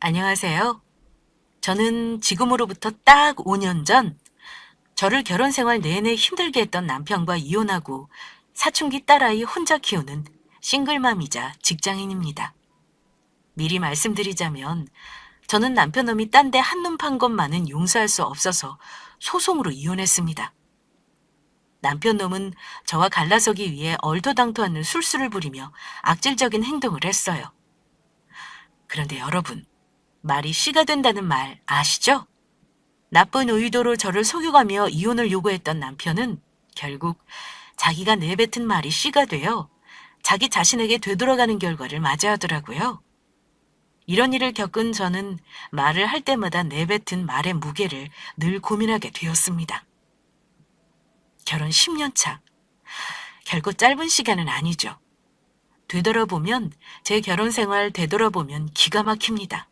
안녕하세요. 저는 지금으로부터 딱 5년 전 저를 결혼 생활 내내 힘들게 했던 남편과 이혼하고 사춘기 딸아이 혼자 키우는 싱글맘이자 직장인입니다. 미리 말씀드리자면 저는 남편놈이 딴 데 한눈 판 것만은 용서할 수 없어서 소송으로 이혼했습니다. 남편놈은 저와 갈라서기 위해 얼토당토하는 술수를 부리며 악질적인 행동을 했어요. 그런데 여러분, 말이 씨가 된다는 말 아시죠? 나쁜 의도로 저를 속여가며 이혼을 요구했던 남편은 결국 자기가 내뱉은 말이 씨가 되어 자기 자신에게 되돌아가는 결과를 맞이하더라고요. 이런 일을 겪은 저는 말을 할 때마다 내뱉은 말의 무게를 늘 고민하게 되었습니다. 결혼 10년 차. 결코 짧은 시간은 아니죠. 되돌아보면 제 결혼 생활 되돌아보면 기가 막힙니다.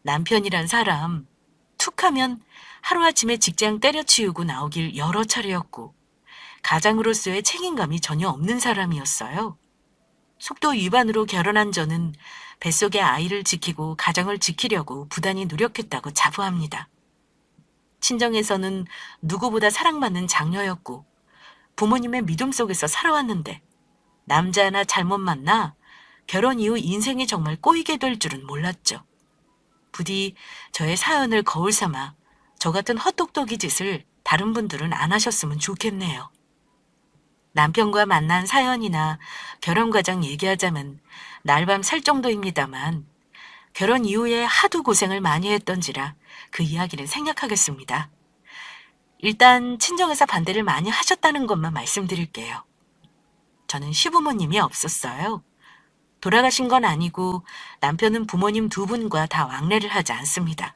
남편이란 사람 툭하면 하루아침에 직장 때려치우고 나오길 여러 차례였고 가장으로서의 책임감이 전혀 없는 사람이었어요. 속도 위반으로 결혼한 저는 뱃속의 아이를 지키고 가정을 지키려고 부단히 노력했다고 자부합니다. 친정에서는 누구보다 사랑받는 장녀였고 부모님의 믿음 속에서 살아왔는데 남자 하나 잘못 만나 결혼 이후 인생이 정말 꼬이게 될 줄은 몰랐죠. 부디 저의 사연을 거울 삼아 저 같은 헛똑똑이 짓을 다른 분들은 안 하셨으면 좋겠네요. 남편과 만난 사연이나 결혼 과정 얘기하자면 날밤 살 정도입니다만 결혼 이후에 하도 고생을 많이 했던지라 그 이야기는 생략하겠습니다. 일단 친정에서 반대를 많이 하셨다는 것만 말씀드릴게요. 저는 시부모님이 없었어요. 돌아가신 건 아니고 남편은 부모님 두 분과 다 왕래를 하지 않습니다.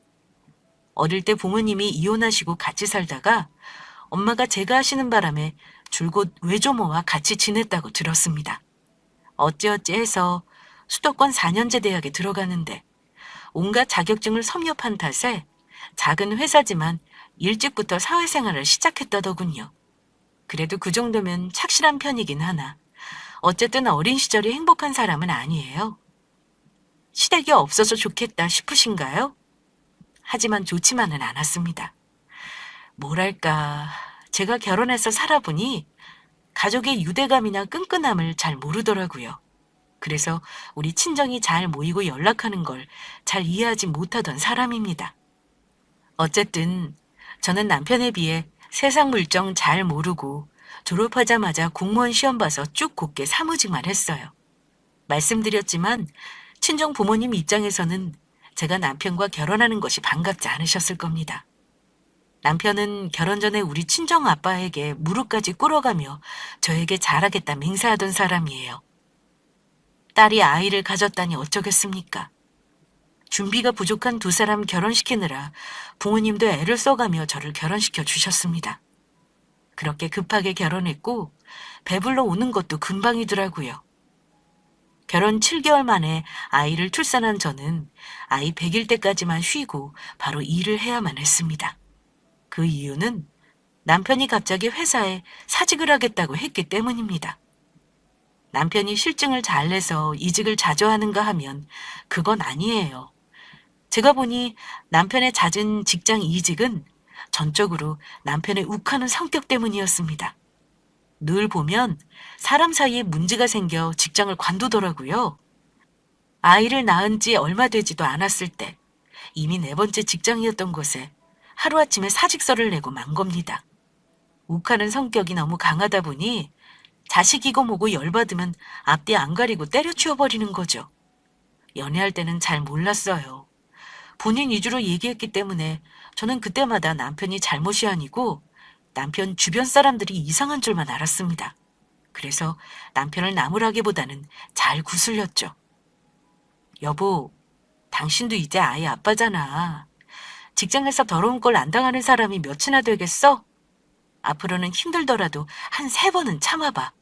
어릴 때 부모님이 이혼하시고 같이 살다가 엄마가 제가 하시는 바람에 줄곧 외조모와 같이 지냈다고 들었습니다. 어찌어찌 해서 수도권 4년제 대학에 들어가는데 온갖 자격증을 섭렵한 탓에 작은 회사지만 일찍부터 사회생활을 시작했다더군요. 그래도 그 정도면 착실한 편이긴 하나 어쨌든 어린 시절이 행복한 사람은 아니에요. 시댁이 없어서 좋겠다 싶으신가요? 하지만 좋지만은 않았습니다. 뭐랄까, 제가 결혼해서 살아보니 가족의 유대감이나 끈끈함을 잘 모르더라고요. 그래서 우리 친정이 잘 모이고 연락하는 걸 잘 이해하지 못하던 사람입니다. 어쨌든 저는 남편에 비해 세상 물정 잘 모르고 졸업하자마자 공무원 시험 봐서 쭉 곱게 사무직만 했어요. 말씀드렸지만 친정 부모님 입장에서는 제가 남편과 결혼하는 것이 반갑지 않으셨을 겁니다. 남편은 결혼 전에 우리 친정 아빠에게 무릎까지 꿇어가며 저에게 잘하겠다 맹세하던 사람이에요. 딸이 아이를 가졌다니 어쩌겠습니까? 준비가 부족한 두 사람 결혼시키느라 부모님도 애를 써가며 저를 결혼시켜 주셨습니다. 그렇게 급하게 결혼했고 배불러 오는 것도 금방이더라고요. 결혼 7개월 만에 아이를 출산한 저는 아이 100일 때까지만 쉬고 바로 일을 해야만 했습니다. 그 이유는 남편이 갑자기 회사에 사직을 하겠다고 했기 때문입니다. 남편이 실증을 잘 내서 이직을 자주 하는가 하면 그건 아니에요. 제가 보니 남편의 잦은 직장 이직은 전적으로 남편의 욱하는 성격 때문이었습니다. 늘 보면 사람 사이에 문제가 생겨 직장을 관두더라고요. 아이를 낳은 지 얼마 되지도 않았을 때 이미 4번째 직장이었던 곳에 하루아침에 사직서를 내고 만 겁니다. 욱하는 성격이 너무 강하다 보니 자식이고 뭐고 열받으면 앞뒤 안 가리고 때려치워버리는 거죠. 연애할 때는 잘 몰랐어요. 본인 위주로 얘기했기 때문에 저는 그때마다 남편이 잘못이 아니고 남편 주변 사람들이 이상한 줄만 알았습니다. 그래서 남편을 나무라기보다는 잘 구슬렸죠. 여보, 당신도 이제 아이 아빠잖아. 직장에서 더러운 꼴 안 당하는 사람이 몇이나 되겠어? 앞으로는 힘들더라도 한 3번은 참아봐.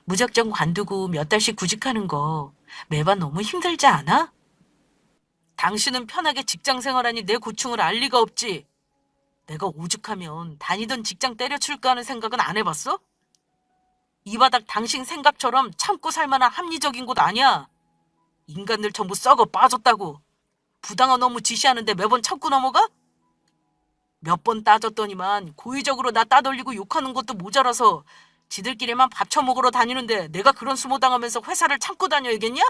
무작정 관두고 몇 달씩 구직하는 거 매번 너무 힘들지 않아? 당신은 편하게 직장 생활하니 내 고충을 알 리가 없지. 내가 오죽하면 다니던 직장 때려칠까 하는 생각은 안 해봤어? 이 바닥 당신 생각처럼 참고 살 만한 합리적인 곳 아니야. 인간들 전부 썩어 빠졌다고. 부당한 업무 지시하는데 매번 참고 넘어가? 몇 번 따졌더니만 고의적으로 나 따돌리고 욕하는 것도 모자라서 지들끼리만 밥 처먹으러 다니는데 내가 그런 수모 당하면서 회사를 참고 다녀야겠냐?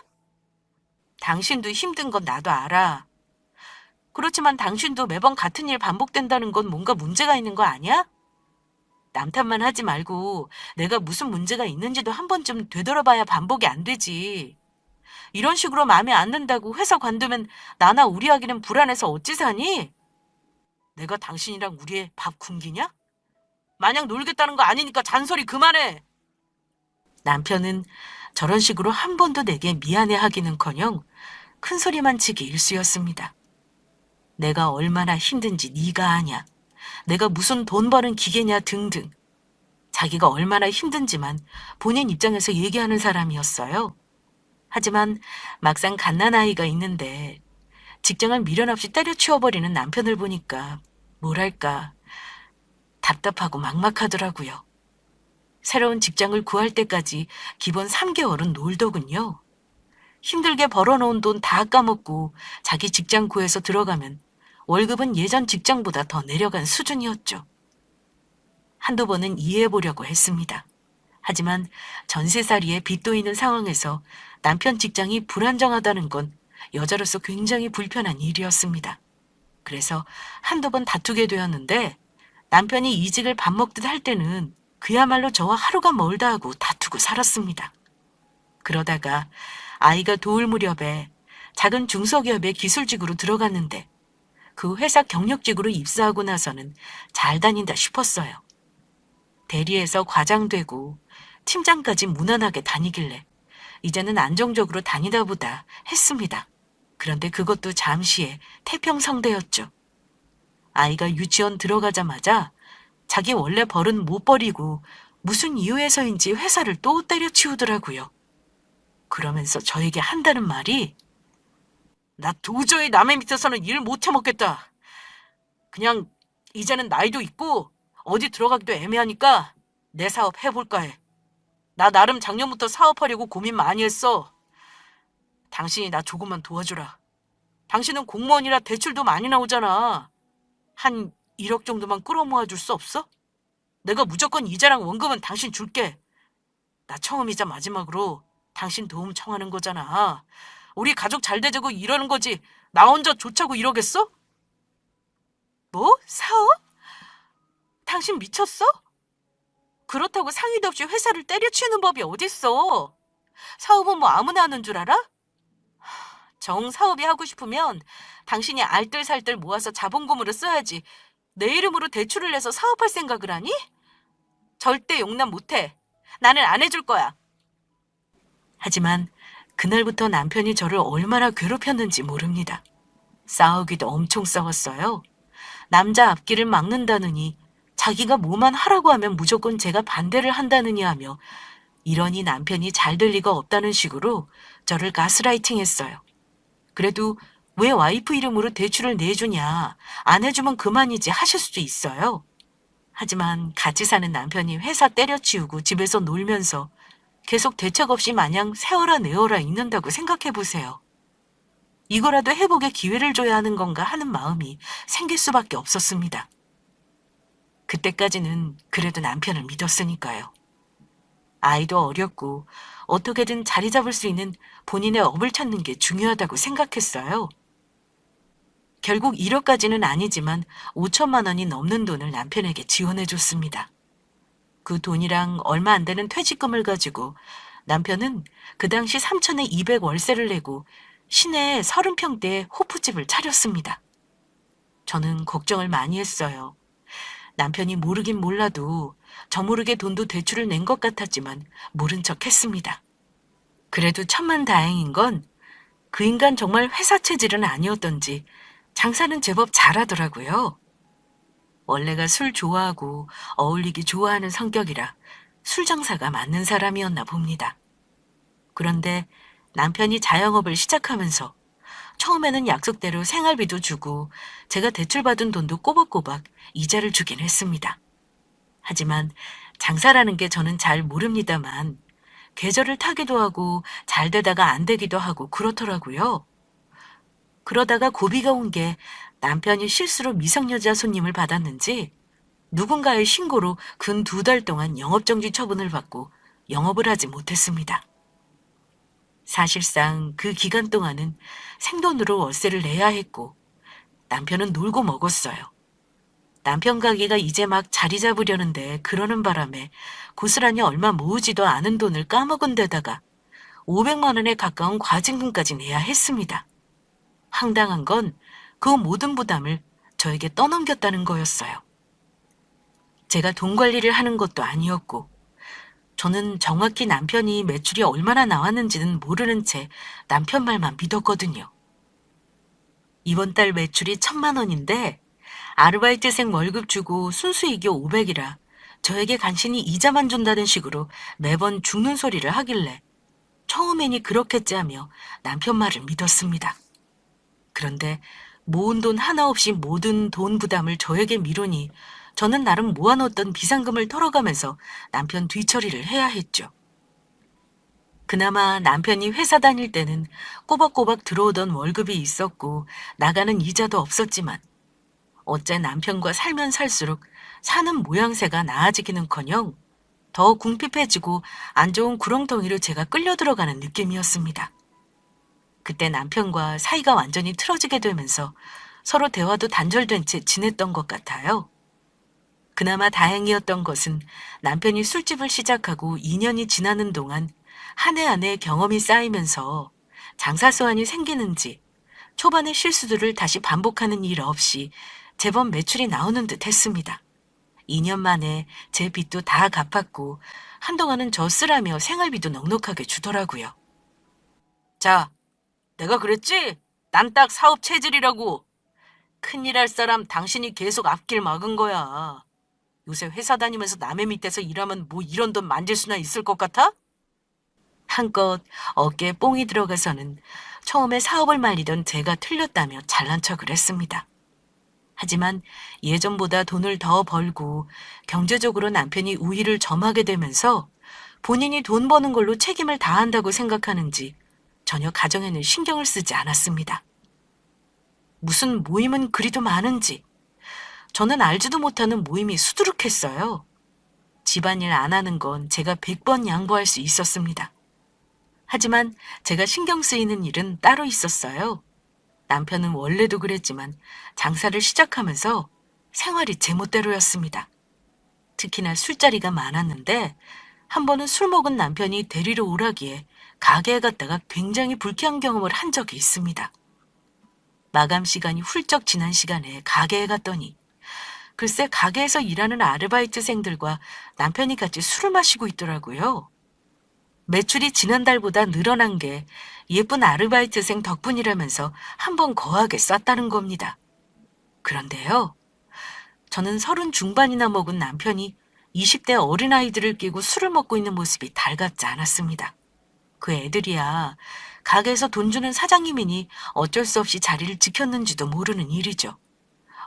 당신도 힘든 건 나도 알아. 그렇지만 당신도 매번 같은 일 반복된다는 건 뭔가 문제가 있는 거 아니야? 남 탓만 하지 말고 내가 무슨 문제가 있는지도 한 번쯤 되돌아봐야 반복이 안 되지. 이런 식으로 마음에 안 든다고 회사 관두면 나나 우리 아기는 불안해서 어찌 사니? 내가 당신이랑 우리의 밥 굶기냐? 마냥 놀겠다는 거 아니니까 잔소리 그만해. 남편은 저런 식으로 한 번도 내게 미안해하기는커녕 큰 소리만 치기 일쑤였습니다. 내가 얼마나 힘든지 네가 아냐. 내가 무슨 돈 버는 기계냐 등등. 자기가 얼마나 힘든지만 본인 입장에서 얘기하는 사람이었어요. 하지만 막상 갓난아이가 있는데 직장을 미련 없이 때려치워버리는 남편을 보니까 뭐랄까 답답하고 막막하더라고요. 새로운 직장을 구할 때까지 기본 3개월은 놀더군요. 힘들게 벌어놓은 돈 다 까먹고 자기 직장 구해서 들어가면 월급은 예전 직장보다 더 내려간 수준이었죠. 한두 번은 이해해보려고 했습니다. 하지만 전세살이에 빚도 있는 상황에서 남편 직장이 불안정하다는 건 여자로서 굉장히 불편한 일이었습니다. 그래서 한두 번 다투게 되었는데 남편이 이직을 밥 먹듯 할 때는 그야말로 저와 하루가 멀다 하고 다투고 살았습니다. 그러다가 아이가 도울 무렵에 작은 중소기업의 기술직으로 들어갔는데 그 회사 경력직으로 입사하고 나서는 잘 다닌다 싶었어요. 대리에서 과장 되고 팀장까지 무난하게 다니길래 이제는 안정적으로 다니다 보다 했습니다. 그런데 그것도 잠시의 태평성대였죠. 아이가 유치원 들어가자마자 자기 원래 벌은 못 버리고 무슨 이유에서인지 회사를 또 때려치우더라고요. 그러면서 저에게 한다는 말이 나 도저히 남의 밑에서는 일 못 해먹겠다. 그냥 이제는 나이도 있고 어디 들어가기도 애매하니까 내 사업 해볼까 해. 나 나름 작년부터 사업하려고 고민 많이 했어. 당신이 나 조금만 도와주라. 당신은 공무원이라 대출도 많이 나오잖아. 한 1억 정도만 끌어모아 줄 수 없어? 내가 무조건 이자랑 원금은 당신 줄게. 나 처음이자 마지막으로 당신 도움 청하는 거잖아. 우리 가족 잘 되자고 이러는 거지. 나 혼자 좋자고 이러겠어? 뭐? 사업? 당신 미쳤어? 그렇다고 상의도 없이 회사를 때려치우는 법이 어딨어. 사업은 뭐 아무나 하는 줄 알아? 정 사업이 하고 싶으면 당신이 알뜰살뜰 모아서 자본금으로 써야지. 내 이름으로 대출을 내서 사업할 생각을 하니? 절대 용납 못해. 나는 안 해줄 거야. 하지만 그날부터 남편이 저를 얼마나 괴롭혔는지 모릅니다. 싸우기도 엄청 싸웠어요. 남자 앞길을 막는다느니 자기가 뭐만 하라고 하면 무조건 제가 반대를 한다느니 하며 이러니 남편이 잘 될 리가 없다는 식으로 저를 가스라이팅했어요. 그래도 왜 와이프 이름으로 대출을 내주냐, 안 해주면 그만이지 하실 수도 있어요. 하지만 같이 사는 남편이 회사 때려치우고 집에서 놀면서 계속 대책 없이 마냥 세워라 내어라 있는다고 생각해보세요. 이거라도 회복의 기회를 줘야 하는 건가 하는 마음이 생길 수밖에 없었습니다. 그때까지는 그래도 남편을 믿었으니까요. 아이도 어렸고 어떻게든 자리 잡을 수 있는 본인의 업을 찾는 게 중요하다고 생각했어요. 결국 1억까지는 아니지만 5천만 원이 넘는 돈을 남편에게 지원해줬습니다. 그 돈이랑 얼마 안 되는 퇴직금을 가지고 남편은 그 당시 3천에 200 월세를 내고 시내에 30평대의 호프집을 차렸습니다. 저는 걱정을 많이 했어요. 남편이 모르긴 몰라도 저 모르게 돈도 대출을 낸 것 같았지만 모른 척 했습니다. 그래도 천만다행인 건 그 인간 정말 회사 체질은 아니었던지 장사는 제법 잘하더라고요. 원래가 술 좋아하고 어울리기 좋아하는 성격이라 술 장사가 맞는 사람이었나 봅니다. 그런데 남편이 자영업을 시작하면서 처음에는 약속대로 생활비도 주고 제가 대출받은 돈도 꼬박꼬박 이자를 주긴 했습니다. 하지만 장사라는 게 저는 잘 모릅니다만 계절을 타기도 하고 잘 되다가 안 되기도 하고 그렇더라고요. 그러다가 고비가 온 게 남편이 실수로 미성년자 손님을 받았는지 누군가의 신고로 근 2달 동안 영업정지 처분을 받고 영업을 하지 못했습니다. 사실상 그 기간 동안은 생돈으로 월세를 내야 했고 남편은 놀고 먹었어요. 남편 가게가 이제 막 자리 잡으려는데 그러는 바람에 고스란히 얼마 모으지도 않은 돈을 까먹은 데다가 500만 원에 가까운 과징금까지 내야 했습니다. 황당한 건 그 모든 부담을 저에게 떠넘겼다는 거였어요. 제가 돈 관리를 하는 것도 아니었고 저는 정확히 남편이 매출이 얼마나 나왔는지는 모르는 채 남편 말만 믿었거든요. 이번 달 매출이 1,000만 원인데 아르바이트생 월급 주고 순수익이 500이라 저에게 간신히 이자만 준다는 식으로 매번 죽는 소리를 하길래 처음에니 그렇겠지 하며 남편 말을 믿었습니다. 그런데 모은 돈 하나 없이 모든 돈 부담을 저에게 미루니 저는 나름 모아놓던 비상금을 털어가면서 남편 뒤처리를 해야 했죠. 그나마 남편이 회사 다닐 때는 꼬박꼬박 들어오던 월급이 있었고 나가는 이자도 없었지만 어째 남편과 살면 살수록 사는 모양새가 나아지기는커녕 더 궁핍해지고 안 좋은 구렁텅이로 제가 끌려 들어가는 느낌이었습니다. 그때 남편과 사이가 완전히 틀어지게 되면서 서로 대화도 단절된 채 지냈던 것 같아요. 그나마 다행이었던 것은 남편이 술집을 시작하고 2년이 지나는 동안 한 해 한 해 경험이 쌓이면서 장사 소환이 생기는지 초반의 실수들을 다시 반복하는 일 없이 제법 매출이 나오는 듯 했습니다. 2년 만에 제 빚도 다 갚았고 한동안은 저 쓰라며 생활비도 넉넉하게 주더라고요. 자, 내가 그랬지? 난 딱 사업 체질이라고. 큰일 할 사람 당신이 계속 앞길 막은 거야. 요새 회사 다니면서 남의 밑에서 일하면 뭐 이런 돈 만질 수나 있을 것 같아? 한껏 어깨에 뽕이 들어가서는 처음에 사업을 말리던 제가 틀렸다며 잘난 척을 했습니다. 하지만 예전보다 돈을 더 벌고 경제적으로 남편이 우위를 점하게 되면서 본인이 돈 버는 걸로 책임을 다한다고 생각하는지 전혀 가정에는 신경을 쓰지 않았습니다. 무슨 모임은 그리도 많은지 저는 알지도 못하는 모임이 수두룩했어요. 집안일 안 하는 건 제가 100번 양보할 수 있었습니다. 하지만 제가 신경 쓰이는 일은 따로 있었어요. 남편은 원래도 그랬지만 장사를 시작하면서 생활이 제멋대로였습니다. 특히나 술자리가 많았는데 한 번은 술 먹은 남편이 데리러 오라기에 가게에 갔다가 굉장히 불쾌한 경험을 한 적이 있습니다. 마감 시간이 훌쩍 지난 시간에 가게에 갔더니 글쎄 가게에서 일하는 아르바이트생들과 남편이 같이 술을 마시고 있더라고요. 매출이 지난달보다 늘어난 게 예쁜 아르바이트생 덕분이라면서 한 번 거하게 쌌다는 겁니다. 그런데요, 저는 30 중반이나 먹은 남편이 20대 어린아이들을 끼고 술을 먹고 있는 모습이 달갑지 않았습니다. 그 애들이야 가게에서 돈 주는 사장님이니 어쩔 수 없이 자리를 지켰는지도 모르는 일이죠.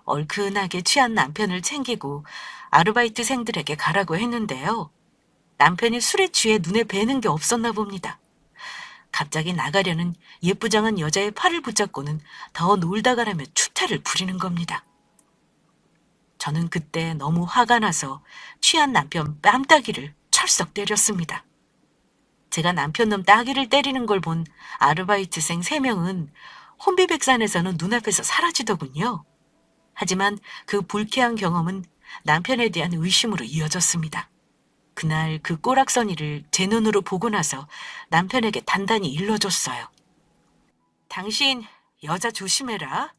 얼큰하게 취한 남편을 챙기고 아르바이트생들에게 가라고 했는데요. 남편이 술에 취해 눈에 뵈는 게 없었나 봅니다. 갑자기 나가려는 예쁘장한 여자의 팔을 붙잡고는 더 놀다 가라며 추태를 부리는 겁니다. 저는 그때 너무 화가 나서 취한 남편 뺨따기를 철썩 때렸습니다. 제가 남편 놈 따기를 때리는 걸 본 아르바이트생 3명은 혼비백산에서는 눈앞에서 사라지더군요. 하지만 그 불쾌한 경험은 남편에 대한 의심으로 이어졌습니다. 그날 그 꼬락서니를 제 눈으로 보고 나서 남편에게 단단히 일러줬어요. 당신 여자 조심해라.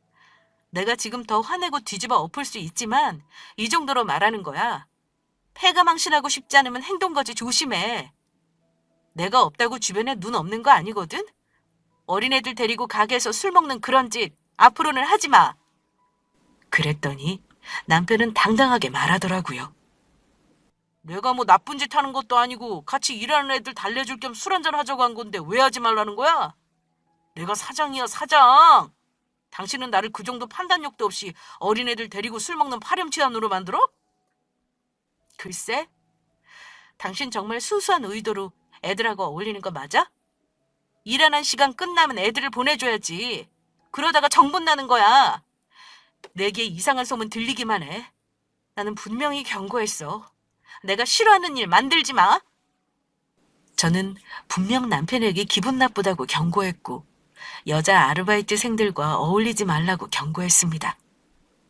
내가 지금 더 화내고 뒤집어 엎을 수 있지만 이 정도로 말하는 거야. 폐가 망신하고 싶지 않으면 행동거지 조심해. 내가 없다고 주변에 눈 없는 거 아니거든? 어린애들 데리고 가게에서 술 먹는 그런 짓 앞으로는 하지 마. 그랬더니 남편은 당당하게 말하더라고요. 내가 뭐 나쁜 짓 하는 것도 아니고 같이 일하는 애들 달래줄 겸 술 한잔 하자고 한 건데 왜 하지 말라는 거야? 내가 사장이야, 사장. 당신은 나를 그 정도 판단력도 없이 어린애들 데리고 술 먹는 파렴치한으로 만들어? 글쎄, 당신 정말 순수한 의도로 애들하고 어울리는 거 맞아? 일하는 시간 끝나면 애들을 보내줘야지. 그러다가 정분 나는 거야. 내게 이상한 소문 들리기만 해. 나는 분명히 경고했어. 내가 싫어하는 일 만들지 마. 저는 분명 남편에게 기분 나쁘다고 경고했고 여자 아르바이트생들과 어울리지 말라고 경고했습니다.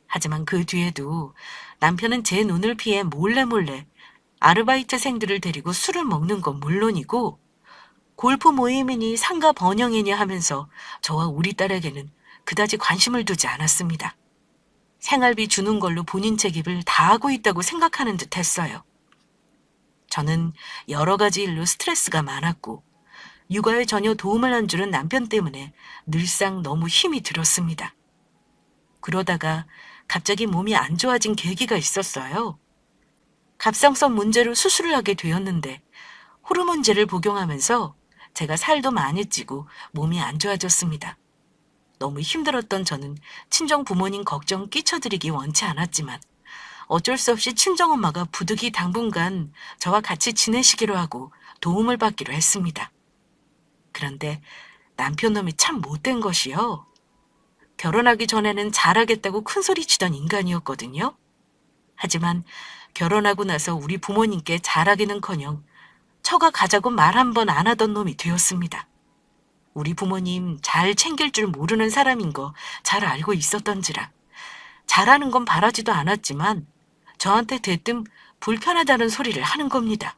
하지만 그 뒤에도 남편은 제 눈을 피해 몰래 아르바이트생들을 데리고 술을 먹는 건 물론이고 골프 모임이니 상가 번영이니 하면서 저와 우리 딸에게는 그다지 관심을 두지 않았습니다. 생활비 주는 걸로 본인 책임을 다하고 있다고 생각하는 듯 했어요. 저는 여러 가지 일로 스트레스가 많았고 육아에 전혀 도움을 안 주는 남편 때문에 늘상 너무 힘이 들었습니다. 그러다가 갑자기 몸이 안 좋아진 계기가 있었어요. 갑상선 문제로 수술을 하게 되었는데 호르몬제를 복용하면서 제가 살도 많이 찌고 몸이 안 좋아졌습니다. 너무 힘들었던 저는 친정 부모님 걱정 끼쳐드리기 원치 않았지만 어쩔 수 없이 친정엄마가 부득이 당분간 저와 같이 지내시기로 하고 도움을 받기로 했습니다. 그런데 남편 놈이 참 못된 것이요. 결혼하기 전에는 잘하겠다고 큰소리치던 인간이었거든요. 하지만 결혼하고 나서 우리 부모님께 잘하기는커녕 처가 가자고 말 한 번 안 하던 놈이 되었습니다. 우리 부모님 잘 챙길 줄 모르는 사람인 거 잘 알고 있었던지라 잘하는 건 바라지도 않았지만 저한테 대뜸 불편하다는 소리를 하는 겁니다.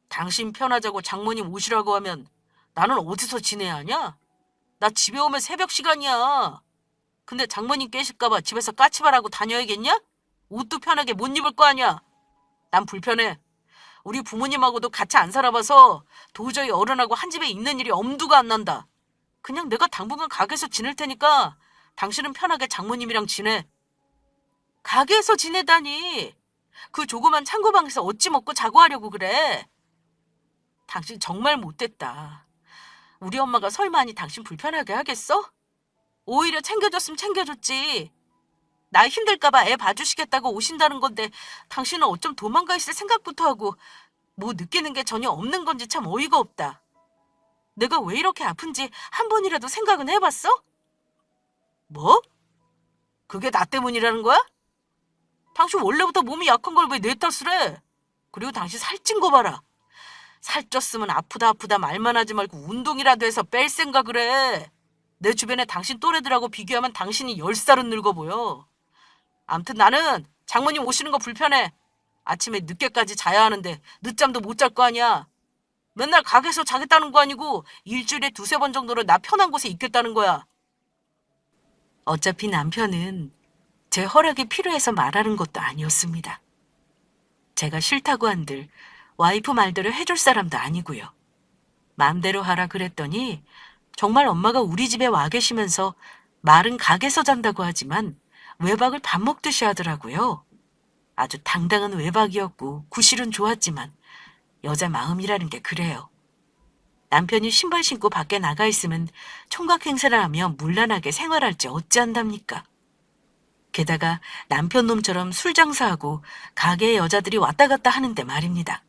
당신 편하자고 장모님 오시라고 하면 나는 어디서 지내야 하냐? 나 집에 오면 새벽 시간이야. 근데 장모님 깨실까봐 집에서 까치발하고 다녀야겠냐? 옷도 편하게 못 입을 거 아니야. 난 불편해. 우리 부모님하고도 같이 안 살아봐서 도저히 어른하고 한 집에 있는 일이 엄두가 안 난다. 그냥 내가 당분간 가게에서 지낼 테니까 당신은 편하게 장모님이랑 지내. 가게에서 지내다니. 그 조그만 창고방에서 어찌 먹고 자고 하려고 그래. 당신 정말 못됐다. 우리 엄마가 설마니 당신 불편하게 하겠어? 오히려 챙겨줬으면 챙겨줬지. 나 힘들까봐 애 봐주시겠다고 오신다는 건데 당신은 어쩜 도망가 있을 생각부터 하고 뭐 느끼는 게 전혀 없는 건지 참 어이가 없다. 내가 왜 이렇게 아픈지 한 번이라도 생각은 해봤어? 뭐? 그게 나 때문이라는 거야? 당신 원래부터 몸이 약한 걸 왜 내 탓을 해? 그리고 당신 살찐 거 봐라. 살쪘으면 아프다 말만 하지 말고 운동이라도 해서 뺄 생각을 해. 내 주변에 당신 또래들하고 비교하면 당신이 10살은 늙어 보여. 암튼 나는 장모님 오시는 거 불편해. 아침에 늦게까지 자야 하는데 늦잠도 못 잘 거 아니야. 맨날 가게에서 자겠다는 거 아니고 일주일에 2-3번 정도는 나 편한 곳에 있겠다는 거야. 어차피 남편은 제 허락이 필요해서 말하는 것도 아니었습니다. 제가 싫다고 한들 와이프 말대로 해줄 사람도 아니고요. 마음대로 하라 그랬더니 정말 엄마가 우리 집에 와 계시면서 말은 가게에서 잔다고 하지만 외박을 밥 먹듯이 하더라고요. 아주 당당한 외박이었고 구실은 좋았지만 여자 마음이라는 게 그래요. 남편이 신발 신고 밖에 나가 있으면 총각 행세를 하며 문란하게 생활할지 어찌한답니까? 게다가 남편 놈처럼 술 장사하고 가게에 여자들이 왔다 갔다 하는데 말입니다.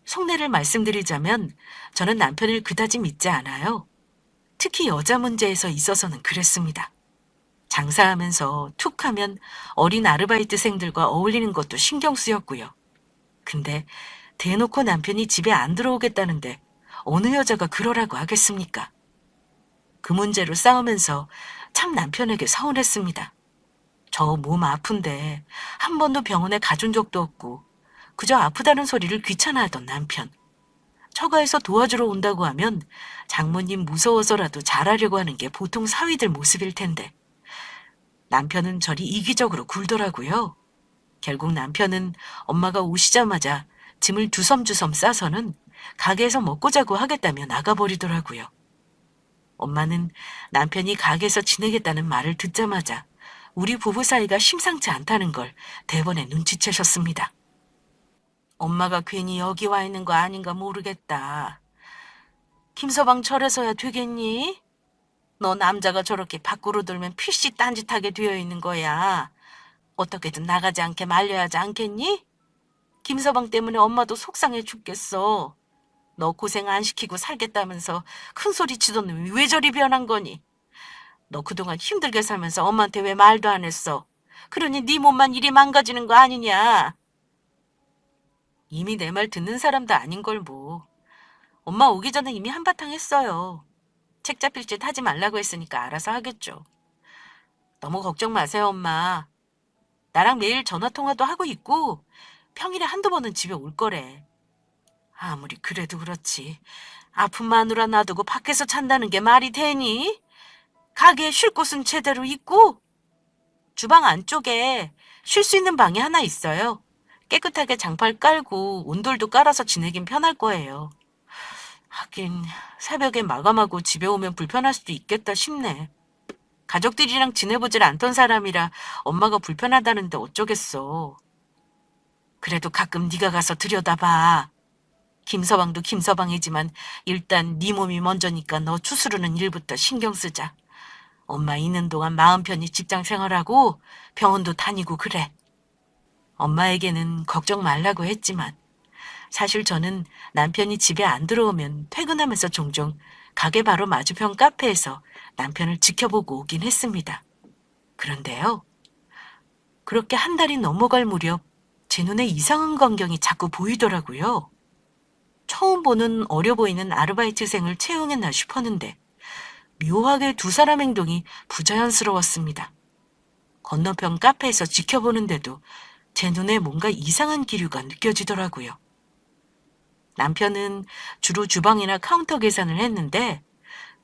속내를 말씀드리자면 저는 남편을 그다지 믿지 않아요. 특히 여자 문제에서 있어서는 그랬습니다. 장사하면서 툭 하면 어린 아르바이트생들과 어울리는 것도 신경 쓰였고요. 근데 대놓고 남편이 집에 안 들어오겠다는데 어느 여자가 그러라고 하겠습니까? 그 문제로 싸우면서 참 남편에게 서운했습니다. 저 몸 아픈데 한 번도 병원에 가준 적도 없고 그저 아프다는 소리를 귀찮아하던 남편. 처가에서 도와주러 온다고 하면 장모님 무서워서라도 잘하려고 하는 게 보통 사위들 모습일 텐데 남편은 저리 이기적으로 굴더라고요. 결국 남편은 엄마가 오시자마자 짐을 주섬주섬 싸서는 가게에서 먹고 자고 하겠다며 나가버리더라고요. 엄마는 남편이 가게에서 지내겠다는 말을 듣자마자 우리 부부 사이가 심상치 않다는 걸 대번에 눈치채셨습니다. 엄마가 괜히 여기 와 있는 거 아닌가 모르겠다. 김서방 절에서야 되겠니? 너 남자가 저렇게 밖으로 돌면 필시 딴짓하게 되어 있는 거야. 어떻게든 나가지 않게 말려야 하지 않겠니? 김서방 때문에 엄마도 속상해 죽겠어. 너 고생 안 시키고 살겠다면서 큰 소리 치던 놈이 왜 저리 변한 거니? 너 그동안 힘들게 살면서 엄마한테 왜 말도 안 했어? 그러니 네 몸만 일이 망가지는 거 아니냐? 이미 내 말 듣는 사람도 아닌 걸 뭐. 엄마 오기 전에 이미 한바탕 했어요. 책 잡힐 짓 하지 말라고 했으니까 알아서 하겠죠. 너무 걱정 마세요, 엄마. 나랑 매일 전화통화도 하고 있고 평일에 한두 번은 집에 올 거래. 아무리 그래도 그렇지. 아픈 마누라 놔두고 밖에서 잔다는 게 말이 되니? 가게에 쉴 곳은 제대로 있고 주방 안쪽에 쉴 수 있는 방이 하나 있어요. 깨끗하게 장판 깔고 온돌도 깔아서 지내긴 편할 거예요. 하긴 새벽에 마감하고 집에 오면 불편할 수도 있겠다 싶네. 가족들이랑 지내보질 않던 사람이라 엄마가 불편하다는데 어쩌겠어. 그래도 가끔 네가 가서 들여다봐. 김서방도 김서방이지만 일단 네 몸이 먼저니까 너 추스르는 일부터 신경 쓰자. 엄마 있는 동안 마음 편히 직장 생활하고 병원도 다니고 그래. 엄마에게는 걱정 말라고 했지만 사실 저는 남편이 집에 안 들어오면 퇴근하면서 종종 가게 바로 맞은편 카페에서 남편을 지켜보고 오긴 했습니다. 그런데요. 그렇게 한 달이 넘어갈 무렵 제 눈에 이상한 광경이 자꾸 보이더라고요. 처음 보는 어려 보이는 아르바이트생을 채용했나 싶었는데 묘하게 두 사람 행동이 부자연스러웠습니다. 건너편 카페에서 지켜보는데도 제 눈에 뭔가 이상한 기류가 느껴지더라고요. 남편은 주로 주방이나 카운터 계산을 했는데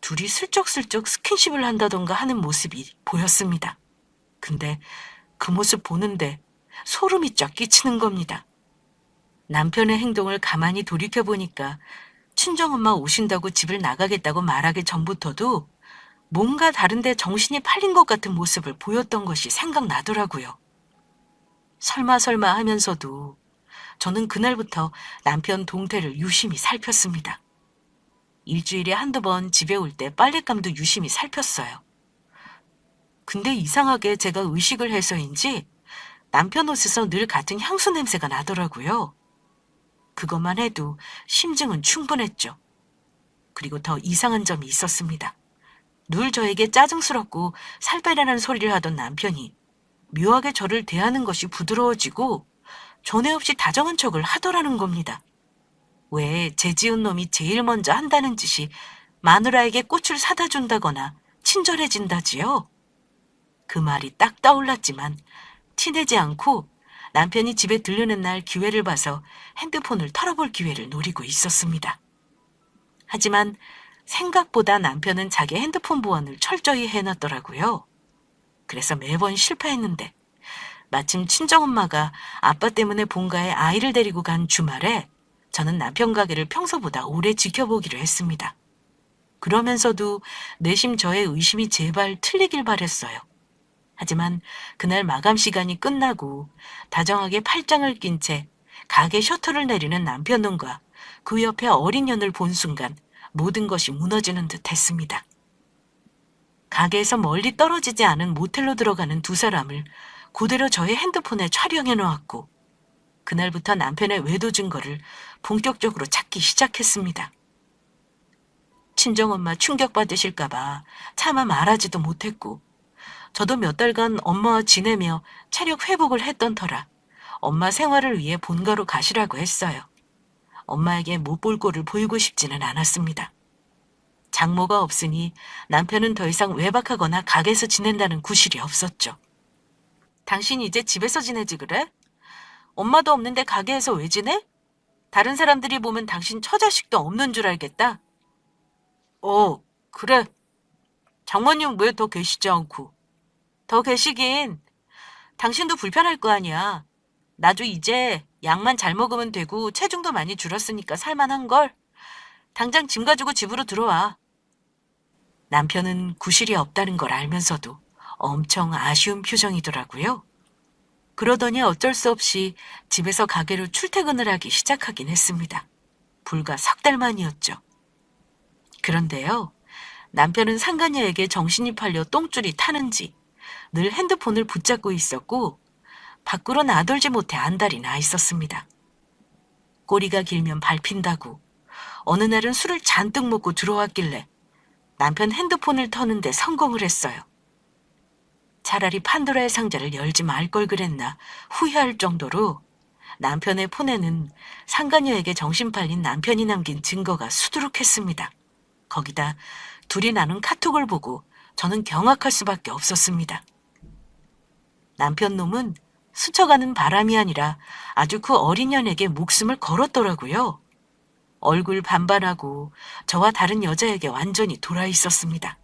둘이 슬쩍슬쩍 스킨십을 한다던가 하는 모습이 보였습니다. 근데 그 모습 보는데 소름이 쫙 끼치는 겁니다. 남편의 행동을 가만히 돌이켜보니까 친정엄마 오신다고 집을 나가겠다고 말하기 전부터도 뭔가 다른데 정신이 팔린 것 같은 모습을 보였던 것이 생각나더라고요. 설마 하면서도 저는 그날부터 남편 동태를 유심히 살폈습니다. 일주일에 한두 번 집에 올 때 빨랫감도 유심히 살폈어요. 근데 이상하게 제가 의식을 해서인지 남편 옷에서 늘 같은 향수 냄새가 나더라고요. 그것만 해도 심증은 충분했죠. 그리고 더 이상한 점이 있었습니다. 늘 저에게 짜증스럽고 살 빼라는 소리를 하던 남편이 묘하게 저를 대하는 것이 부드러워지고 전에 없이 다정한 척을 하더라는 겁니다. 왜 죄지은 놈이 제일 먼저 한다는 짓이 마누라에게 꽃을 사다 준다거나 친절해진다지요? 그 말이 딱 떠올랐지만 티내지 않고 남편이 집에 들르는 날 기회를 봐서 핸드폰을 털어볼 기회를 노리고 있었습니다. 하지만 생각보다 남편은 자기 핸드폰 보안을 철저히 해놨더라고요. 그래서 매번 실패했는데 마침 친정엄마가 아빠 때문에 본가에 아이를 데리고 간 주말에 저는 남편 가게를 평소보다 오래 지켜보기로 했습니다. 그러면서도 내심 저의 의심이 제발 틀리길 바랬어요. 하지만 그날 마감 시간이 끝나고 다정하게 팔짱을 낀 채 가게 셔터를 내리는 남편 눈과 그 옆에 어린 년을 본 순간 모든 것이 무너지는 듯 했습니다. 가게에서 멀리 떨어지지 않은 모텔로 들어가는 두 사람을 그대로 저의 핸드폰에 촬영해 놓았고 그날부터 남편의 외도 증거를 본격적으로 찾기 시작했습니다. 친정엄마 충격받으실까봐 차마 말하지도 못했고 저도 몇 달간 엄마와 지내며 체력 회복을 했던 터라 엄마 생활을 위해 본가로 가시라고 했어요. 엄마에게 못 볼 꼴을 보이고 싶지는 않았습니다. 장모가 없으니 남편은 더 이상 외박하거나 가게에서 지낸다는 구실이 없었죠. 당신 이제 집에서 지내지 그래? 엄마도 없는데 가게에서 왜 지내? 다른 사람들이 보면 당신 처자식도 없는 줄 알겠다. 그래. 장모님 왜 더 계시지 않고? 더 계시긴. 당신도 불편할 거 아니야. 나도 이제 약만 잘 먹으면 되고 체중도 많이 줄었으니까 살만한걸. 당장 짐 가지고 집으로 들어와. 남편은 구실이 없다는 걸 알면서도 엄청 아쉬운 표정이더라고요. 그러더니 어쩔 수 없이 집에서 가게로 출퇴근을 하기 시작하긴 했습니다. 불과 석 달 만이었죠. 그런데요. 남편은 상간녀에게 정신이 팔려 똥줄이 타는지 늘 핸드폰을 붙잡고 있었고 밖으로 나돌지 못해 안달이 나 있었습니다. 꼬리가 길면 밟힌다고 어느 날은 술을 잔뜩 먹고 들어왔길래 남편 핸드폰을 터는데 성공을 했어요. 차라리 판도라의 상자를 열지 말 걸 그랬나 후회할 정도로 남편의 폰에는 상간녀에게 정신 팔린 남편이 남긴 증거가 수두룩했습니다. 거기다 둘이 나눈 카톡을 보고 저는 경악할 수밖에 없었습니다. 남편 놈은 스쳐가는 바람이 아니라 아주 그 어린 년에게 목숨을 걸었더라고요. 얼굴 반반하고 저와 다른 여자에게 완전히 돌아 있었습니다.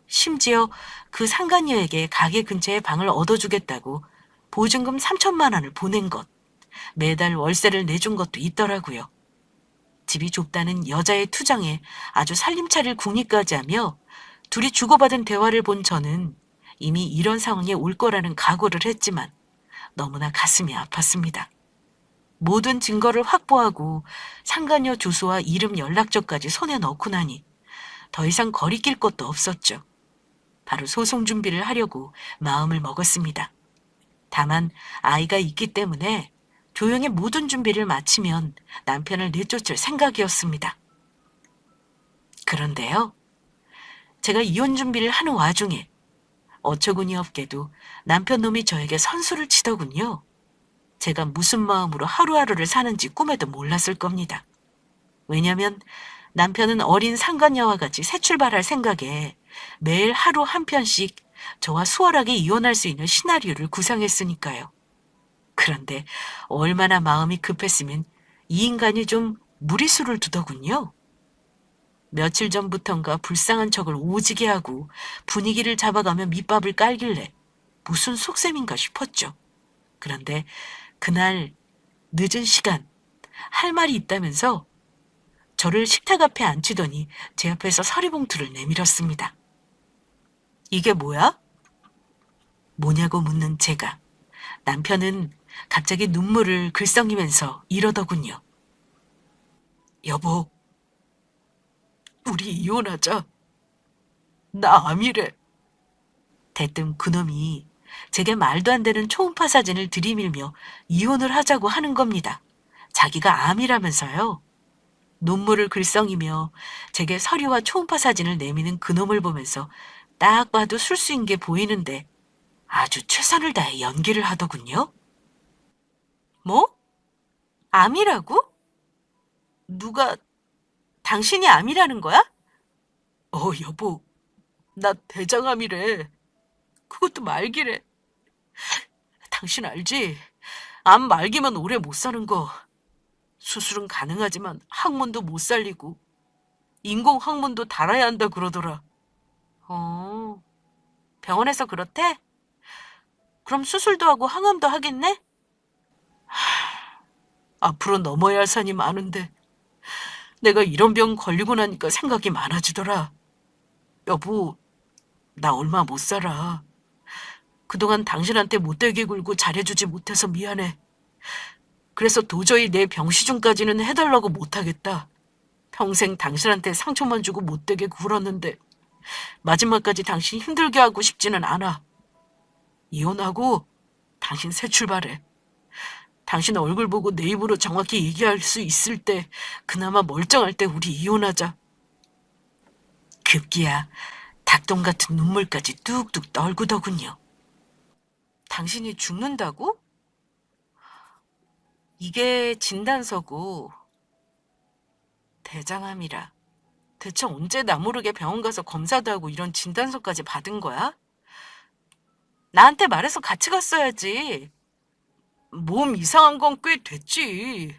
심지어 그 상간녀에게 가게 근처에 방을 얻어주겠다고 보증금 3천만 원을 보낸 것, 매달 월세를 내준 것도 있더라고요. 집이 좁다는 여자의 투정에 아주 살림차릴 궁리까지 하며 둘이 주고받은 대화를 본 저는 이미 이런 상황에 올 거라는 각오를 했지만 너무나 가슴이 아팠습니다. 모든 증거를 확보하고 상간녀 주소와 이름 연락처까지 손에 넣고 나니 더 이상 거리낄 것도 없었죠. 바로 소송 준비를 하려고 마음을 먹었습니다. 다만 아이가 있기 때문에 조용히 모든 준비를 마치면 남편을 내쫓을 생각이었습니다. 그런데요, 제가 이혼 준비를 하는 와중에 어처구니 없게도 남편 놈이 저에게 선수를 치더군요. 제가 무슨 마음으로 하루하루를 사는지 꿈에도 몰랐을 겁니다. 왜냐면 남편은 어린 상간녀와 같이 새 출발할 생각에 매일 하루 한 편씩 저와 수월하게 이혼할 수 있는 시나리오를 구상했으니까요. 그런데 얼마나 마음이 급했으면 이 인간이 좀 무리수를 두더군요. 며칠 전부턴가 불쌍한 척을 오지게 하고 분위기를 잡아가며 밑밥을 깔길래 무슨 속셈인가 싶었죠. 그런데 그날 늦은 시간 할 말이 있다면서 저를 식탁 앞에 앉히더니 제 앞에서 서리봉투를 내밀었습니다. 이게 뭐야? 뭐냐고 묻는 제가 남편은 갑자기 눈물을 글썽이면서 이러더군요. 여보, 우리 이혼하자. 나 암이래. 대뜸 그놈이 제게 말도 안 되는 초음파 사진을 들이밀며 이혼을 하자고 하는 겁니다. 자기가 암이라면서요. 눈물을 글썽이며 제게 서류와 초음파 사진을 내미는 그놈을 보면서 딱 봐도 술수인 게 보이는데 아주 최선을 다해 연기를 하더군요. 뭐? 암이라고? 누가 당신이 암이라는 거야? 여보, 나 대장암이래. 그것도 말기래. 당신 알지? 암 말기면 오래 못 사는 거. 수술은 가능하지만 항문도 못 살리고 인공 항문도 달아야 한다 그러더라. 병원에서 그렇대? 그럼 수술도 하고 항암도 하겠네? 앞으로 넘어야 할 산이 많은데 내가 이런 병 걸리고 나니까 생각이 많아지더라. 여보, 나 얼마 못 살아. 그동안 당신한테 못되게 굴고 잘해주지 못해서 미안해. 그래서 도저히 내 병시중까지는 해달라고 못하겠다. 평생 당신한테 상처만 주고 못되게 굴었는데 마지막까지 당신 힘들게 하고 싶지는 않아. 이혼하고 당신 새 출발해. 당신 얼굴 보고 내 입으로 정확히 얘기할 수 있을 때, 그나마 멀쩡할 때 우리 이혼하자. 급기야 닭똥 같은 눈물까지 뚝뚝 떨구더군요. 당신이 죽는다고? 이게 진단서고 대장암이라. 대체 언제 나 모르게 병원 가서 검사도 하고 이런 진단서까지 받은 거야? 나한테 말해서 같이 갔어야지. 몸 이상한 건 꽤 됐지.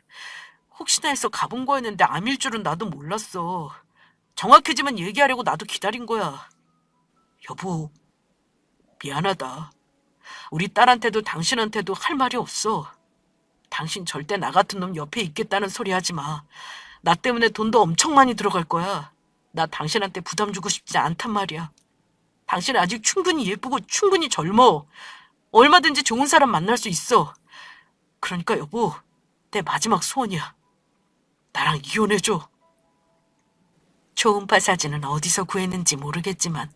혹시나 해서 가본 거였는데 암일 줄은 나도 몰랐어. 정확해지면 얘기하려고 나도 기다린 거야. 여보, 미안하다. 우리 딸한테도 당신한테도 할 말이 없어. 당신 절대 나 같은 놈 옆에 있겠다는 소리 하지 마. 나 때문에 돈도 엄청 많이 들어갈 거야. 나 당신한테 부담 주고 싶지 않단 말이야. 당신 아직 충분히 예쁘고 충분히 젊어. 얼마든지 좋은 사람 만날 수 있어. 그러니까 여보, 내 마지막 소원이야. 나랑 이혼해줘. 초음파 사진은 어디서 구했는지 모르겠지만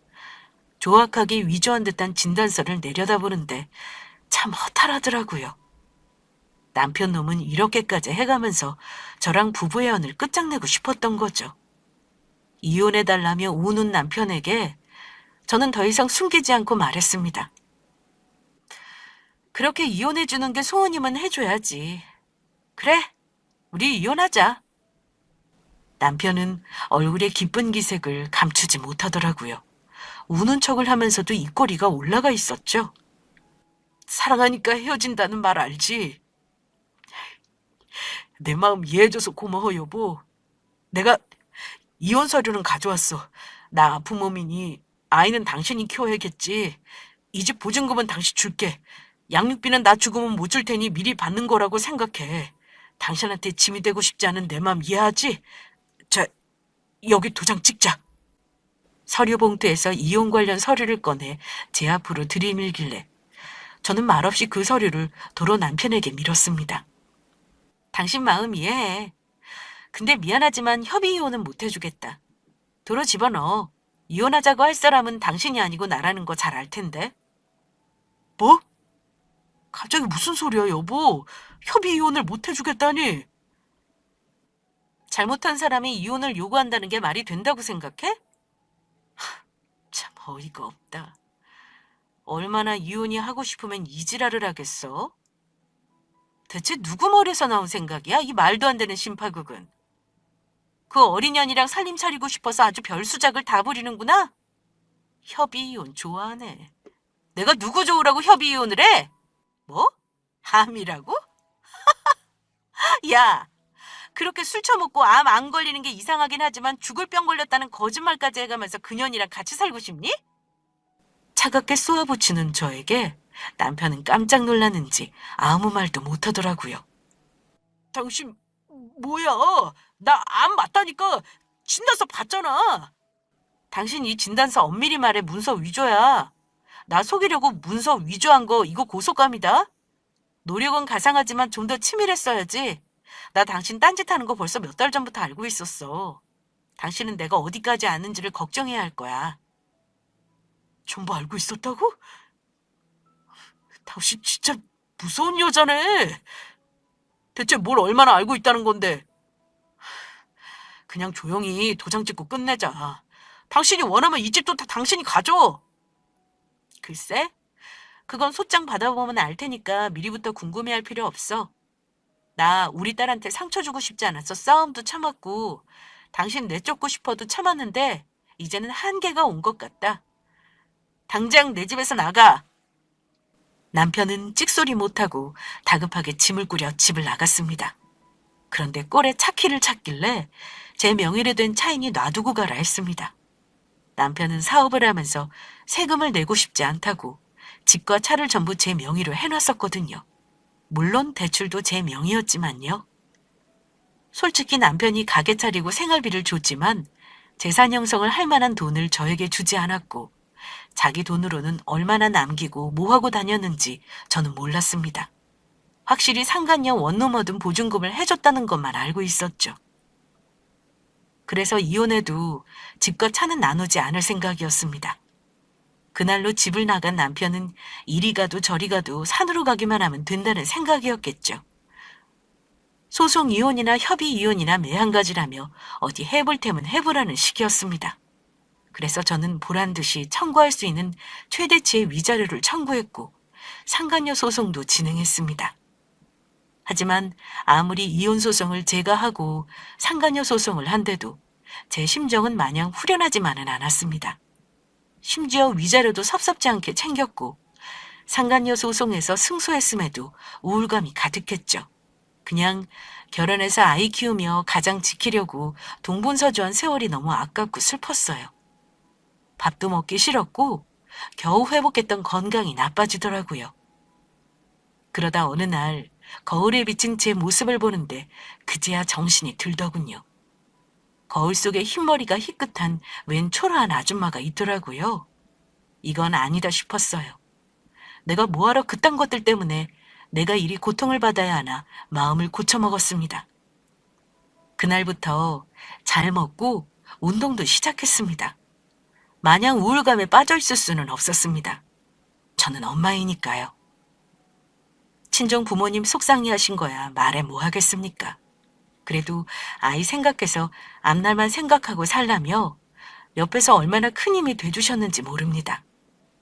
조악하게 위조한 듯한 진단서를 내려다보는데 참 허탈하더라고요. 남편 놈은 이렇게까지 해가면서 저랑 부부의 연을 끝장내고 싶었던 거죠. 이혼해달라며 우는 남편에게 저는 더 이상 숨기지 않고 말했습니다. 그렇게 이혼해주는 게 소원이면 해줘야지. 그래, 우리 이혼하자. 남편은 얼굴에 기쁜 기색을 감추지 못하더라고요. 우는 척을 하면서도 입꼬리가 올라가 있었죠. 사랑하니까 헤어진다는 말 알지? 내 마음 이해해줘서 고마워, 여보. 내가 이혼 서류는 가져왔어. 나 아픈 몸이니 아이는 당신이 키워야겠지. 이 집 보증금은 당신 줄게. 양육비는 나 죽으면 못 줄 테니 미리 받는 거라고 생각해. 당신한테 짐이 되고 싶지 않은 내 마음 이해하지? 자, 여기 도장 찍자. 서류 봉투에서 이혼 관련 서류를 꺼내 제 앞으로 들이밀길래 저는 말없이 그 서류를 도로 남편에게 밀었습니다. 당신 마음 이해해. 근데 미안하지만 협의 이혼은 못 해주겠다. 도로 집어넣어. 이혼하자고 할 사람은 당신이 아니고 나라는 거 잘 알 텐데. 뭐? 갑자기 무슨 소리야, 여보? 협의 이혼을 못 해주겠다니? 잘못한 사람이 이혼을 요구한다는 게 말이 된다고 생각해? 참 어이가 없다. 얼마나 이혼이 하고 싶으면 이 지랄을 하겠어? 대체 누구 머리에서 나온 생각이야? 이 말도 안 되는 심파극은. 그 어린 년이랑 살림 차리고 싶어서 아주 별수작을 다 부리는구나? 협의 이혼 좋아하네. 내가 누구 좋으라고 협의 이혼을 해? 뭐? 암이라고? 야, 그렇게 술 처먹고 암 안 걸리는 게 이상하긴 하지만 죽을 병 걸렸다는 거짓말까지 해가면서 그년이랑 같이 살고 싶니? 차갑게 쏘아붙이는 저에게 남편은 깜짝 놀랐는지 아무 말도 못하더라고요. 당신 뭐야? 나 암 맞다니까 진단서 봤잖아. 당신 이 진단서 엄밀히 말해 문서 위조야. 나 속이려고 문서 위조한 거 이거 고소감이다. 노력은 가상하지만 좀 더 치밀했어야지. 나 당신 딴짓하는 거 벌써 몇 달 전부터 알고 있었어. 당신은 내가 어디까지 아는지를 걱정해야 할 거야. 전부 알고 있었다고? 당신 진짜 무서운 여자네. 대체 뭘 얼마나 알고 있다는 건데. 그냥 조용히 도장 찍고 끝내자. 당신이 원하면 이 집도 다 당신이 가져. 글쎄, 그건 소장 받아보면 알 테니까 미리부터 궁금해할 필요 없어. 나 우리 딸한테 상처 주고 싶지 않았어. 싸움도 참았고 당신 내쫓고 싶어도 참았는데 이제는 한계가 온 것 같다. 당장 내 집에서 나가. 남편은 찍소리 못하고 다급하게 짐을 꾸려 집을 나갔습니다. 그런데 꼴에 차키를 찾길래 제 명의로 된 차인이 놔두고 가라 했습니다. 남편은 사업을 하면서 세금을 내고 싶지 않다고 집과 차를 전부 제 명의로 해놨었거든요. 물론 대출도 제 명의였지만요. 솔직히 남편이 가게 차리고 생활비를 줬지만 재산 형성을 할 만한 돈을 저에게 주지 않았고 자기 돈으로는 얼마나 남기고 뭐하고 다녔는지 저는 몰랐습니다. 확실히 상간녀 원룸 얻은 보증금을 해줬다는 것만 알고 있었죠. 그래서 이혼해도 집과 차는 나누지 않을 생각이었습니다. 그날로 집을 나간 남편은 이리 가도 저리 가도 산으로 가기만 하면 된다는 생각이었겠죠. 소송 이혼이나 협의 이혼이나 매한가지라며 어디 해볼 테면 해보라는 식이었습니다. 그래서 저는 보란듯이 청구할 수 있는 최대치의 위자료를 청구했고 상간녀 소송도 진행했습니다. 하지만 아무리 이혼 소송을 제가 하고 상간녀 소송을 한데도 제 심정은 마냥 후련하지만은 않았습니다. 심지어 위자료도 섭섭지 않게 챙겼고 상간녀 소송에서 승소했음에도 우울감이 가득했죠. 그냥 결혼해서 아이 키우며 가장 지키려고 동분서주한 세월이 너무 아깝고 슬펐어요. 밥도 먹기 싫었고 겨우 회복했던 건강이 나빠지더라고요. 그러다 어느 날 거울에 비친 제 모습을 보는데 그제야 정신이 들더군요. 거울 속에 흰머리가 희끗한 웬 초라한 아줌마가 있더라고요. 이건 아니다 싶었어요. 내가 뭐하러 그딴 것들 때문에 내가 이리 고통을 받아야 하나 마음을 고쳐먹었습니다. 그날부터 잘 먹고 운동도 시작했습니다. 마냥 우울감에 빠져있을 수는 없었습니다. 저는 엄마이니까요. 친정 부모님 속상해하신 거야 말해 뭐 하겠습니까? 그래도 아이 생각해서 앞날만 생각하고 살라며 옆에서 얼마나 큰 힘이 돼주셨는지 모릅니다.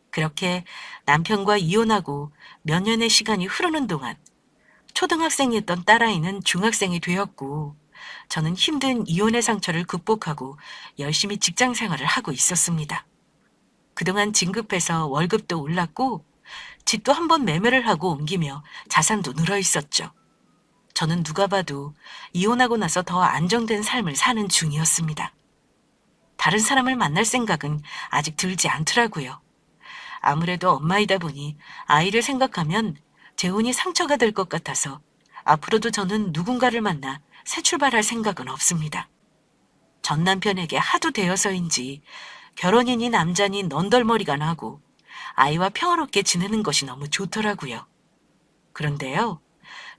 그렇게 남편과 이혼하고 몇 년의 시간이 흐르는 동안 초등학생이었던 딸아이는 중학생이 되었고 저는 힘든 이혼의 상처를 극복하고 열심히 직장 생활을 하고 있었습니다. 그동안 진급해서 월급도 올랐고 집도 한 번 매매를 하고 옮기며 자산도 늘어 있었죠. 저는 누가 봐도 이혼하고 나서 더 안정된 삶을 사는 중이었습니다. 다른 사람을 만날 생각은 아직 들지 않더라고요. 아무래도 엄마이다 보니 아이를 생각하면 재혼이 상처가 될 것 같아서 앞으로도 저는 누군가를 만나 새 출발할 생각은 없습니다. 전 남편에게 하도 되어서인지 결혼이니 남자니 넌덜머리가 나고 아이와 평화롭게 지내는 것이 너무 좋더라고요. 그런데요,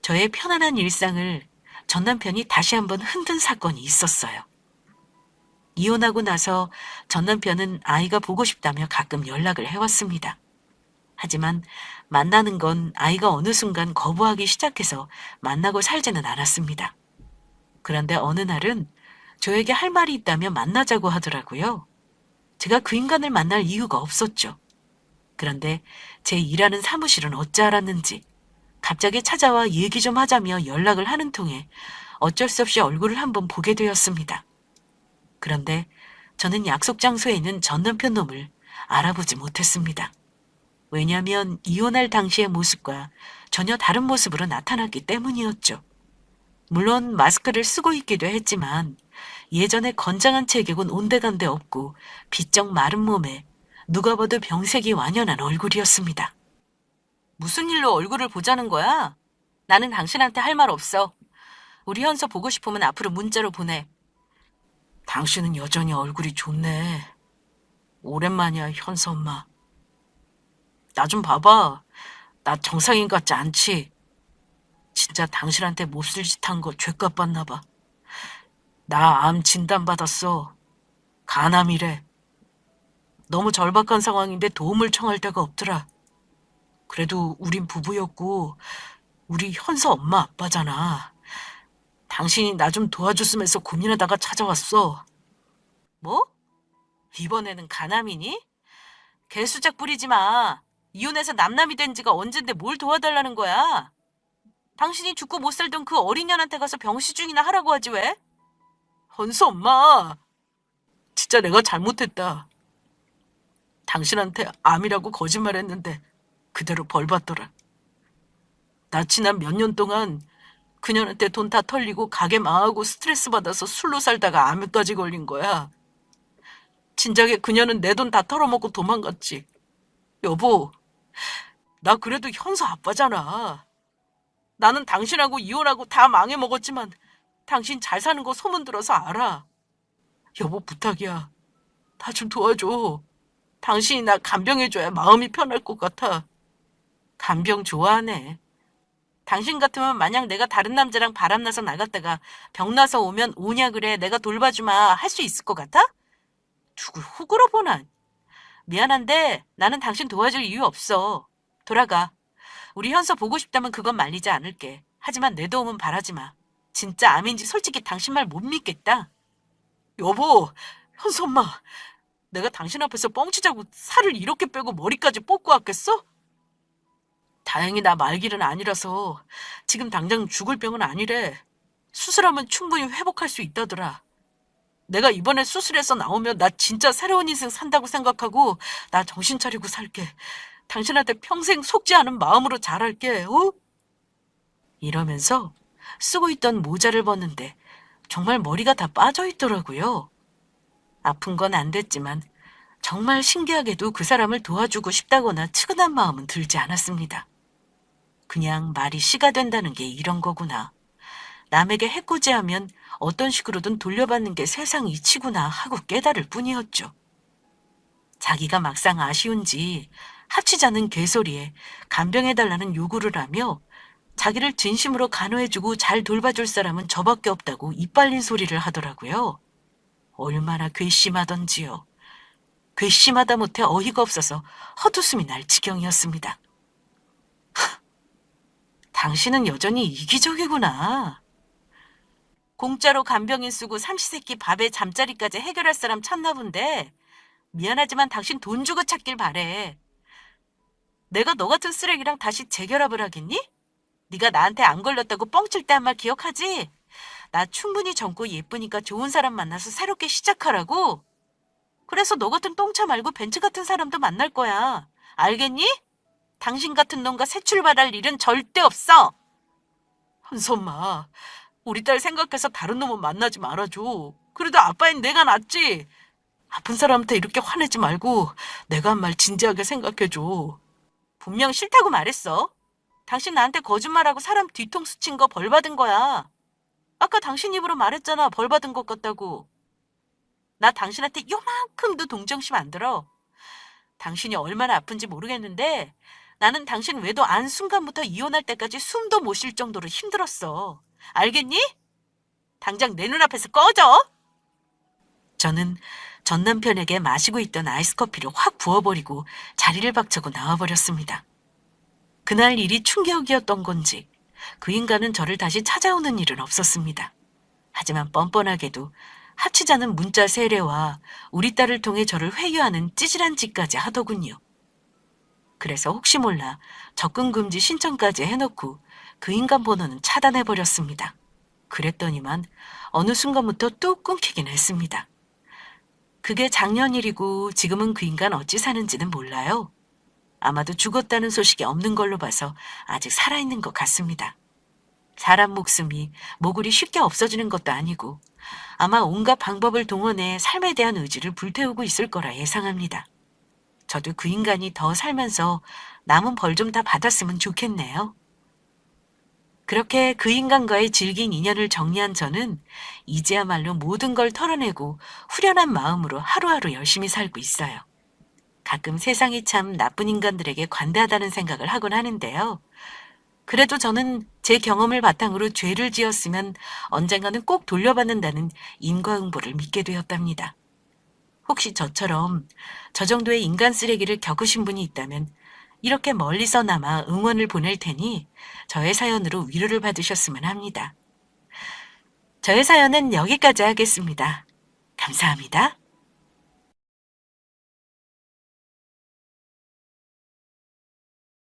저의 편안한 일상을 전 남편이 다시 한번 흔든 사건이 있었어요. 이혼하고 나서 전 남편은 아이가 보고 싶다며 가끔 연락을 해왔습니다. 하지만 만나는 건 아이가 어느 순간 거부하기 시작해서 만나고 살지는 않았습니다. 그런데 어느 날은 저에게 할 말이 있다며 만나자고 하더라고요. 제가 그 인간을 만날 이유가 없었죠. 그런데 제 일하는 사무실은 어찌 알았는지 갑자기 찾아와 얘기 좀 하자며 연락을 하는 통에 어쩔 수 없이 얼굴을 한번 보게 되었습니다. 그런데 저는 약속 장소에 있는 전 남편 놈을 알아보지 못했습니다. 왜냐하면 이혼할 당시의 모습과 전혀 다른 모습으로 나타났기 때문이었죠. 물론 마스크를 쓰고 있기도 했지만 예전에 건장한 체격은 온데간데 없고 비쩍 마른 몸에 누가 봐도 병색이 완연한 얼굴이었습니다. 무슨 일로 얼굴을 보자는 거야? 나는 당신한테 할 말 없어. 우리 현서 보고 싶으면 앞으로 문자로 보내. 당신은 여전히 얼굴이 좋네. 오랜만이야, 현서 엄마. 나 좀 봐봐. 나 정상인 같지 않지? 진짜 당신한테 몹쓸 짓 한 거 죄값 받나 봐. 나 암 진단 받았어. 간암이래. 너무 절박한 상황인데 도움을 청할 데가 없더라. 그래도 우린 부부였고 우리 현서 엄마 아빠잖아. 당신이 나 좀 도와줬으면 해서 고민하다가 찾아왔어. 뭐? 이번에는 간암이니? 개수작 부리지 마. 이혼해서 남남이 된 지가 언젠데 뭘 도와달라는 거야? 당신이 죽고 못 살던 그 어린 년한테 가서 병시중이나 하라고 하지 왜? 헌수 엄마, 진짜 내가 잘못했다. 당신한테 암이라고 거짓말했는데 그대로 벌 받더라. 나 지난 몇 년 동안 그년한테 돈 다 털리고 가게 망하고 스트레스 받아서 술로 살다가 암에까지 걸린 거야. 진작에 그녀는 내 돈 다 털어먹고 도망갔지. 여보, 나 그래도 현서 아빠잖아. 나는 당신하고 이혼하고 다 망해먹었지만 당신 잘 사는 거 소문 들어서 알아. 여보 부탁이야. 나 좀 도와줘. 당신이 나 간병해줘야 마음이 편할 것 같아. 간병 좋아하네. 당신 같으면 만약 내가 다른 남자랑 바람나서 나갔다가 병나서 오면 오냐 그래 내가 돌봐주마 할 수 있을 것 같아? 누굴 호구로 보나. 미안한데 나는 당신 도와줄 이유 없어. 돌아가. 우리 현서 보고 싶다면 그건 말리지 않을게. 하지만 내 도움은 바라지 마. 진짜 암인지 솔직히 당신 말 못 믿겠다. 여보, 현서 엄마. 내가 당신 앞에서 뻥치자고 살을 이렇게 빼고 머리까지 뽑고 왔겠어? 다행히 나 말길은 아니라서 지금 당장 죽을 병은 아니래. 수술하면 충분히 회복할 수 있다더라. 내가 이번에 수술해서 나오면 나 진짜 새로운 인생 산다고 생각하고 나 정신 차리고 살게. 당신한테 평생 속지 않은 마음으로 잘할게. 어? 이러면서 쓰고 있던 모자를 벗는데 정말 머리가 다 빠져 있더라고요. 아픈 건 안 됐지만 정말 신기하게도 그 사람을 도와주고 싶다거나 측은한 마음은 들지 않았습니다. 그냥 말이 씨가 된다는 게 이런 거구나. 남에게 해코지하면 어떤 식으로든 돌려받는 게 세상 이치구나 하고 깨달을 뿐이었죠. 자기가 막상 아쉬운지 합치자는 개소리에 간병해달라는 요구를 하며 자기를 진심으로 간호해주고 잘 돌봐줄 사람은 저밖에 없다고 이빨린 소리를 하더라고요. 얼마나 괘씸하던지요. 괘씸하다 못해 어이가 없어서 헛웃음이 날 지경이었습니다. 당신은 여전히 이기적이구나. 공짜로 간병인 쓰고 삼시세끼 밥에 잠자리까지 해결할 사람 찾나 본데 미안하지만 당신 돈 주고 찾길 바래. 내가 너 같은 쓰레기랑 다시 재결합을 하겠니? 네가 나한테 안 걸렸다고 뻥칠 때 한 말 기억하지? 나 충분히 젊고 예쁘니까 좋은 사람 만나서 새롭게 시작하라고. 그래서 너 같은 똥차 말고 벤츠 같은 사람도 만날 거야. 알겠니? 당신 같은 놈과 새 출발할 일은 절대 없어. 한선마, 우리 딸 생각해서 다른 놈은 만나지 말아줘. 그래도 아빠인 내가 낫지. 아픈 사람한테 이렇게 화내지 말고 내가 한 말 진지하게 생각해줘. 분명 싫다고 말했어. 당신 나한테 거짓말하고 사람 뒤통수 친 거 벌 받은 거야. 아까 당신 입으로 말했잖아. 벌 받은 것 같다고. 나 당신한테 요만큼도 동정심 안 들어. 당신이 얼마나 아픈지 모르겠는데 나는 당신 외도 안 순간부터 이혼할 때까지 숨도 못 쉴 정도로 힘들었어. 알겠니? 당장 내 눈앞에서 꺼져. 저는 전 남편에게 마시고 있던 아이스 커피를 확 부어버리고 자리를 박차고 나와버렸습니다. 그날 일이 충격이었던 건지 그 인간은 저를 다시 찾아오는 일은 없었습니다. 하지만 뻔뻔하게도 합치자는 문자 세례와 우리 딸을 통해 저를 회유하는 찌질한 짓까지 하더군요. 그래서 혹시 몰라 접근 금지 신청까지 해놓고 그 인간 번호는 차단해버렸습니다. 그랬더니만 어느 순간부터 뚝 끊기긴 했습니다. 그게 작년 일이고 지금은 그 인간 어찌 사는지는 몰라요. 아마도 죽었다는 소식이 없는 걸로 봐서 아직 살아있는 것 같습니다. 사람 목숨이 모글이 쉽게 없어지는 것도 아니고 아마 온갖 방법을 동원해 삶에 대한 의지를 불태우고 있을 거라 예상합니다. 저도 그 인간이 더 살면서 남은 벌 좀 다 받았으면 좋겠네요. 그렇게 그 인간과의 질긴 인연을 정리한 저는 이제야말로 모든 걸 털어내고 후련한 마음으로 하루하루 열심히 살고 있어요. 가끔 세상이 참 나쁜 인간들에게 관대하다는 생각을 하곤 하는데요. 그래도 저는 제 경험을 바탕으로 죄를 지었으면 언젠가는 꼭 돌려받는다는 인과응보를 믿게 되었답니다. 혹시 저처럼 저 정도의 인간 쓰레기를 겪으신 분이 있다면 이렇게 멀리서나마 응원을 보낼 테니 저의 사연으로 위로를 받으셨으면 합니다. 저의 사연은 여기까지 하겠습니다. 감사합니다.